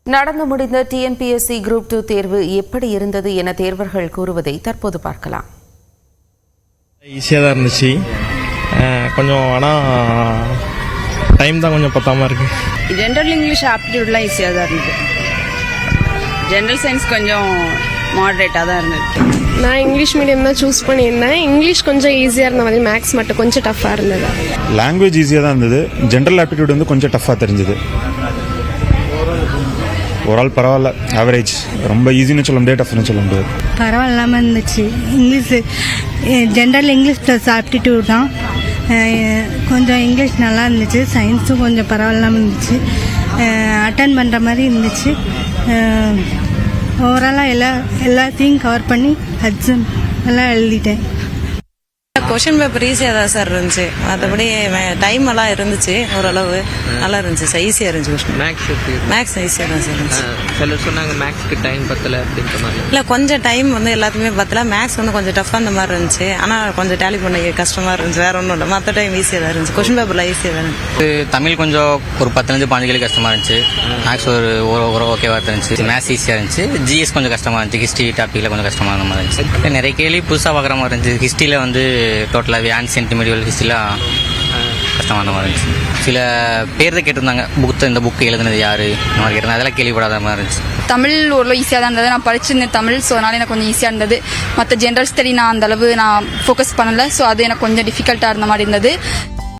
நடந்து முடிந்த TNPSC group 2 தேர்வு எப்படி இருந்தது என தேர்வர்கள் கூறுவதை தற்போது பார்க்கலாம். ஈஸியாக தான் இருந்துச்சு, கொஞ்சம் ஆனால் டைம் தான் கொஞ்சம் பத்தாமல் இருக்கு. ஜென்ரல் இங்கிலீஷ் ஆப்டிடியூட்லாம் ஈஸியாக தான் இருந்தது. ஜென்ரல் சயின்ஸ் கொஞ்சம் மாடரேட்டாக தான் இருந்தது. நான் இங்கிலீஷ் மீடியம் தான் சூஸ் பண்ணியிருந்தேன். இங்கிலீஷ் கொஞ்சம் ஈஸியாக இருந்த மாதிரி, மேக்ஸ் மட்டும் கொஞ்சம் டஃப்பாக இருந்தது. லாங்குவேஜ் ஈஸியாக தான் இருந்தது. ஜென்ரல் ஆப்டிடியூட் வந்து கொஞ்சம் டஃப்பாக தெரிஞ்சது. ஓவரால் பரவாயில்ல, ஆவரேஜ். ரொம்ப ஈஸின்னு சொல்ல முடியாது, டஃப்னு சொல்ல முடியாது. பரவாயில்லாமல் இருந்துச்சு. English general English plus aptitude தான். கொஞ்சம் இங்கிலீஷ் நல்லா இருந்துச்சு. சயின்ஸும் கொஞ்சம் பரவாயில்லாமல் இருந்துச்சு. அட்டன் பண்ணுற மாதிரி இருந்துச்சு. ஓவராலாக எல்லாத்தையும் கவர் பண்ணி எக்ஸாம் எல்லாம் எழுதிட்டேன். கொஷின் பேப்பர் ஈஸியாக தான் சார் இருந்துச்சு. மற்றபடி டைம் எல்லாம் இருந்துச்சு, ஓரளவு நல்லா இருந்துச்சு சார். ஈஸியாக இருந்துச்சு கொஷின். மேக்ஸ் ஈஸியாக தான் சார் இருந்துச்சு. சிலர் சொன்னாங்க மேக்ஸ்க்கு டைம் பத்தலை அப்படின்ற மாதிரி. இல்லை, கொஞ்சம் டைம் வந்து எல்லாத்துக்குமே பத்தல. மேக்ஸ் வந்து கொஞ்சம் டஃப்பாக அந்த மாதிரி இருந்துச்சு. ஆனால் கொஞ்சம் டேலி பண்ண கஷ்டமாக இருந்துச்சு. வேற ஒன்றும் இல்லை, மற்ற டைம் ஈஸியாக தான் இருந்துச்சு. கொஷின் பேப்பரில் ஈஸியாக தான் இருந்துச்சு. தமிழ் கொஞ்சம் ஒரு 10-15 கேள்வி கஷ்டமாக இருந்துச்சு. மேக்ஸ் ஒரு ஓகேவா இருந்துச்சு. மேத்ஸ் ஈஸியாக இருந்துச்சு. ஜிஎஸ் கொஞ்சம் கஷ்டமாக இருந்துச்சு. ஹிஸ்ட்ரி டாப்பிக்கில் கொஞ்சம் கஷ்டமாக மாதிரி இருந்துச்சு. நிறைய கேள்வி புதுசாக பார்க்குற மாதிரி இருந்துச்சு. ஹிஸ்ட்ரியில் வந்து டோட்டலாகவே ஆன்சியன்ட் மெடிவல் ஹிஸ்ட்ரிலாம் கஷ்டமான மாதிரி இருந்துச்சு. சில பேர் தான் கேட்டிருந்தாங்க, இந்த புக்கு எழுதுனது யாரு இந்த மாதிரி கேட்டிருந்தாங்க. அதெல்லாம் கேள்விப்படாத மாதிரி இருந்துச்சு. தமிழ் ஓரளவு ஈஸியாக தான் இருந்தது. நான் படிச்சிருந்தேன் தமிழ், ஸோ அதனால எனக்கு கொஞ்சம் ஈஸியாக இருந்தது. மற்ற ஜென்ரல் ஸ்டடி நான் அந்த அளவு ஃபோக்கஸ் பண்ணலை, ஸோ அது எனக்கு கொஞ்சம் டிஃபிகல்ட்டாக இருந்த மாதிரி இருந்தது.